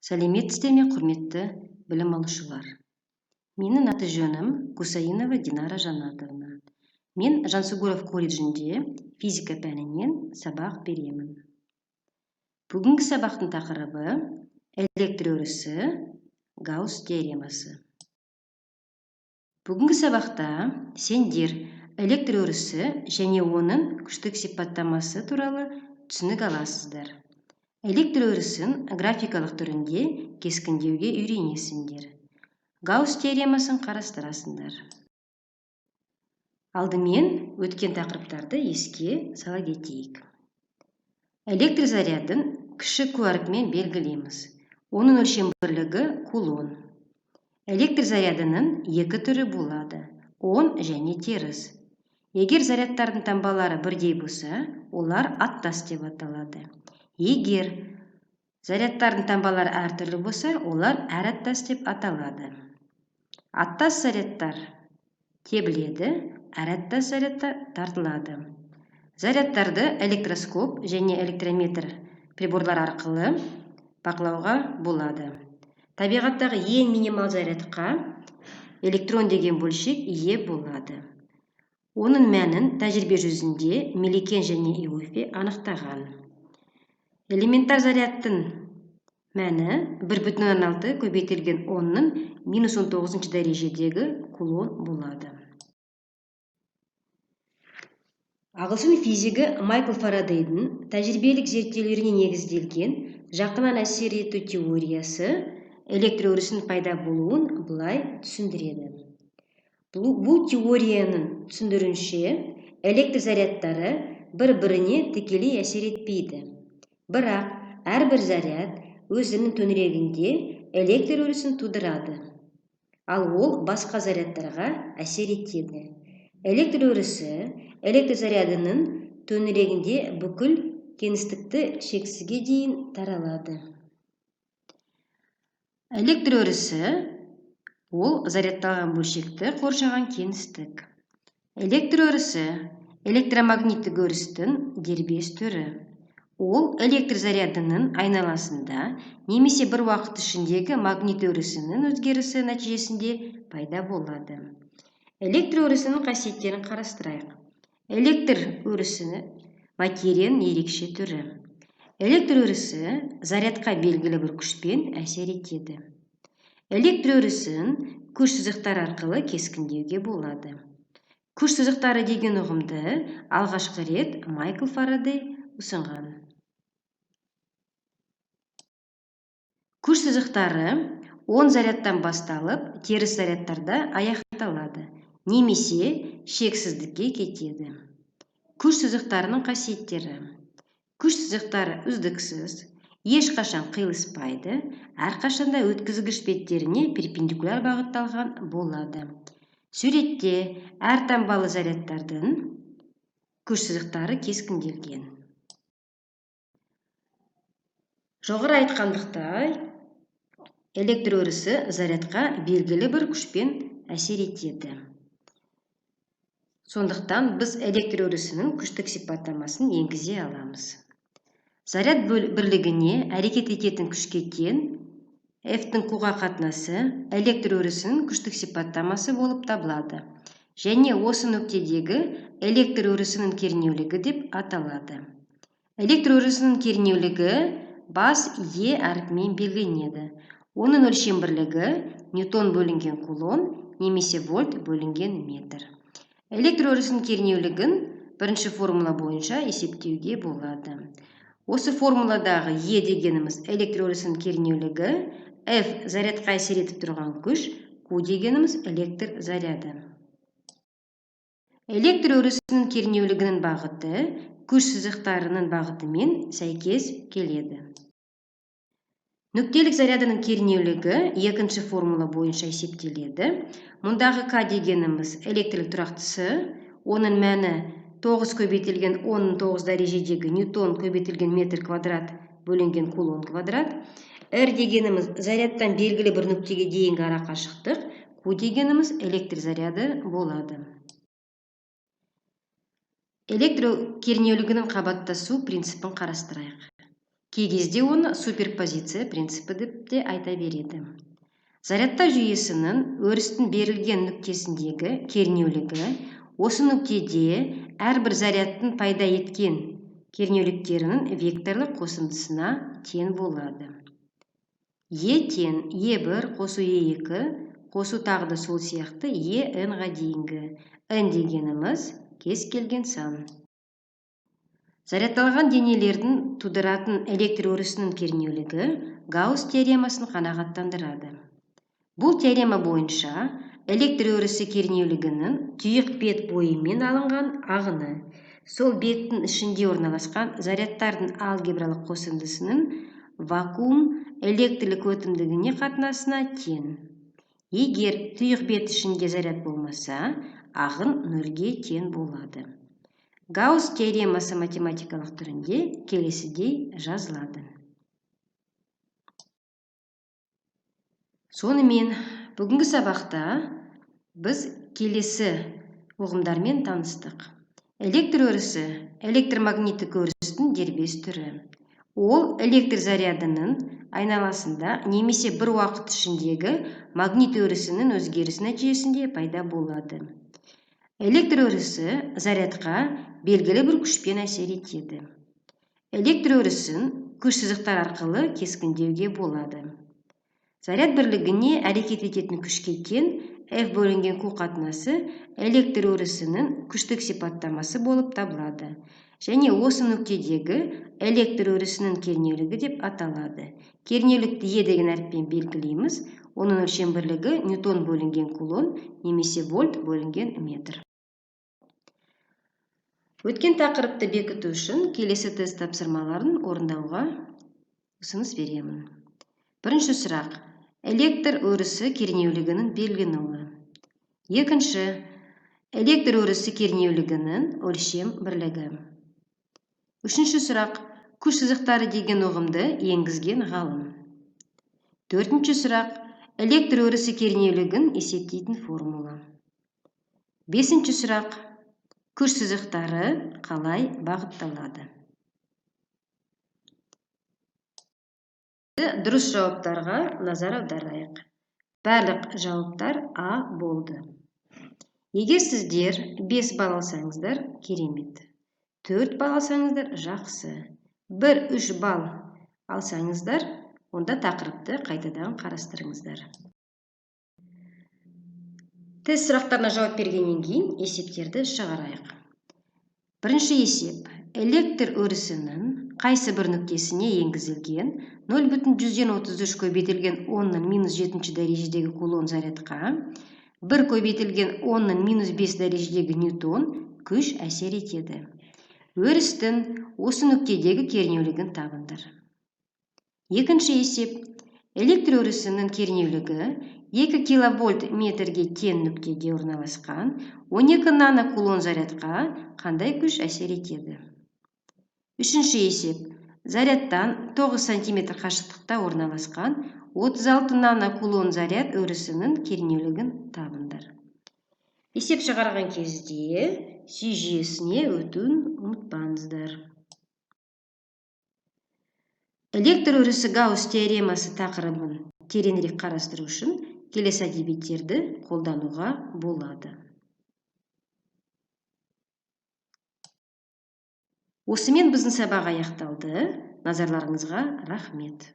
Сәлеметсіздер ме, құрметті білім алушылар. Менің аты жөнім Кусаинова Динара Жанатовна. Мен Жансүгіров колледжінде физика пәнінен сабақ беремін. Бүгінгі сабақтың тақырыбы электр өрісі, Гаусс теоремасы. Бүгінгі сабақта сендер электр өрісі және оның күштік сипаттамасы туралы түсінік аласыздар. Электр өрісін графикалық түрінде кескіндеуге үйренесіңдер. Гаусс теоремасын қарастырасыңдар. Алдымен өткен тақырыптарды еске сала кетейік. Электр зарядын кіші q әрпімен белгілейміз. Оның өлшем бірлігі кулон. Электр зарядының екі түрі болады: оң және теріс. Егер зарядтардың таңбалары бірдей болса, олар аттас деп аталады. Егер зарядтардың таңбалары әртүрлі болса, олар әраттас деп аталады. Аттас зарядтар тебіледі, әраттас зарядтар тартылады. Зарядтарды электроскоп және электрометр приборлар арқылы бақылауға болады. Табиғаттағы ең минимал зарядқа электрон деген бөлшек ие болады. Оның мәнін тәжірибе жүзінде Миликен және Иоффе анықтаған. Элементар зарядтың мәні 1,6 көбейтілген 10-ның -19 дәрежедегі кулон болады. Ағылшын физигі Майкл Фарадейдің тәжірибелік зерттеулеріне негізделген жақыннан әсер ету теориясы электр өрісінің пайда болуын былай түсіндіреді. Бұл теорияның түсіндіруінше электр зарядтары бір-біріне тікелей әсер етпейді. Бірақ әрбір заряд өзінің төңірегінде электр өрісін тудырады, ал ол басқа зарядтарға әсер етеді. Электр өрісі электр зарядының төңірегінде бүкіл кеңістікті шексізге дейін таралады. Электр өрісі ол зарядталған бөлшекті қоршаған кеңістік. Электр өрісі электромагниттік өрістің дербес түрі. Ол электр зарядының айналасында немесе бір уақыт ішіндегі магнит өрісінің өзгерісі нәтижесінде пайда болады. Электр өрісінің қасиеттерін қарастырайық. Электр өрісі материяның ерекше түрі. Электр өрісі зарядқа белгілі бір күшпен әсер етеді. Электр өрісін күш сызықтары арқылы кескіндеуге болады. Күш сызықтары деген ұғымды алғашқы рет Майкл Фарадей ұсынған. Күш сызықтары оң зарядтан басталып, теріс зарядтарда аяқталады, немесе шексіздікке кетеді. Күш сызықтарының қасиеттері. Күш сызықтары үздіксіз, ешқашан қиылыспайды, әрқашанда өткізгіш беттеріне перпендикуляр бағытталған болады. Суретте әр таңбалы зарядтардың күш сызықтары кескінделген. Жоғары айтқандықтай, электр өрісі зарядқа белгілі бір күшпен әсер етеді. Сондықтан біз электр өрісінің күштік сипаттамасын енгізе аламыз. Заряд бірлігіне әрекет ететін күшке тең F-тің Q-ға қатынасы электр өрісінің күштік сипаттамасы болып табылады. Және осы нүктедегі электр өрісінің кернеулігі деп аталады. Электр өрісінің кернеулігі бас Е әрпімен белгіленеді. Оның өлшем бірлігі ньютон бөлінген кулон немесе вольт бөлінген метр. Электр өрісінің кернеулігін бірінші формула бойынша есептеуге болады. Осы формуладағы Е дегеніміз электр өрісінің кернеулігі, F зарядқа әсер етіп тұрған күш, Q дегеніміз электр заряды. Электр өрісінің кернеулігінің бағыты күш сызықтарының бағытымен сәйкес келеді. Нүктелік зарядының кернеулігі екінші формула бойынша есептеледі. Мұндағы К дегеніміз электрлік тұрақтысы, оның мәні 9 көбейтілген 10-9 дәрежедегі ньютон көбейтілген метр квадрат бөлінген кулон квадрат. R дегеніміз зарядтан белгілі бір нүктеге дейінгі арақашықтық, Q дегеніміз электр заряды болады. Электр кернеулігінің қабаттасу принципін қарастырайық. Кей кезде оны суперпозиция принципі деп те айта береді. Зарядтау жүйесінің өрістің берілген нүктесіндегі кернеулігі осы нүктеде әрбір зарядтың пайда еткен кернеуліктерінің векторлық қосындысына тең болады. Е тең Е1 қосу Е2 қосу тағы да сол сияқты N-ға дейінгі. N дегеніміз кез келген сан. Зарядталған денелердің тудыратын электр өрісінің кернеулігі Гаусс теоремасын қанағаттандырады. Бұл теорема бойынша электр өрісі кернеулігінің тұйық бет бойымен алынған ағыны сол беттің ішінде орналасқан зарядтардың алгебралық қосындысының вакуум электрлік өтімдігіне қатынасына тең. Егер тұйық бет ішінде заряд болмаса, ағын нөлге тең болады. Гаусс теоремасы математикалық түрінде келесідей жазылады. Сонымен, бүгінгі сабақта біз келесі ұғымдармен таныстық. Электр өрісі электромагниттік өрістің дербес түрі. Ол электр зарядының айналасында немесе бір уақыт ішіндегі магнит өрісінің өзгерісі нәтижесінде пайда болады. Электр өрісі зарядқа белгілі бір күшпен әсер етеді. Электр өрісін күш сызықтар арқылы кескіндеуге болады. Заряд бірлігіне әрекет ететін күшке тең F бөлінген Q қатынасы электр өрісінің күштік сипаттамасы болып табылады. Және осы нүктедегі электр өрісінің кернеулігі деп аталады. Кернеулікті Е деген әріппен белгілейміз. Оның өлшем бірлігі ньютон бөлінген кулон немесе вольт бөлінген метр. Өткен тақырыпты бекіту үшін келесі тест тапсырмаларын орындауға ұсыныс беремін. Бірінші сұрақ. Электр өрісі кернеулігінің белгіленуі. Екінші. Электр өрісі кернеулігінің өлшем бірлігі. Үшінші сұрақ. Күш сызықтары деген ұғымды енгізген ғалым. Төртінші сұрақ. Электр өрісі кернеулігін есептейтін формула. Бесінші сұрақ. Күш сызықтары қалай бағытталады? Дұрыс жауаптарға назар аударайық. Барлық жауаптар А болды. Егер сіздер 5 балл алсаңыздар, керемет. 4 балл алсаңыздар, жақсы. 1-3 балл алсаңыздар, онда тақырыпты қайтадан қарастырыңыздар. Тест сұрақтарына жауап бергеннен кейін есептерді шығарайық. Бірінші есеп. Электр өрісінің қайсы бір нүктесіне енгізілген 0,133 көбейтілген 10-7 дәрежедегі кулон зарядқа 1 көбейтілген 10-5 дәрежедегі ньютон күш әсер етеді. Өрістің осы нүктедегі кернеулігін табыңдар. Екінші есеп. Электр өрісінің кернеулігі 2 киловольт метрге тең нүктеде орналасқан 12 нанокулон зарядқа қандай күш әсер етеді? Үшінші есеп. Зарядтан 9 см қашықтықта орналасқан 36 нанокулон заряд өрісінің кернеулігін табыңдар. Есеп шығарған кезде сүйжесіне өтуін ұмытпаңыздар. Электр өрісі Гаусс теоремасы тақырыбын тереңірек қарастыру үшін келесі әдебиеттерді қолдануға болады. Осымен біздің сабақ аяқталды. Назарларыңызға рахмет.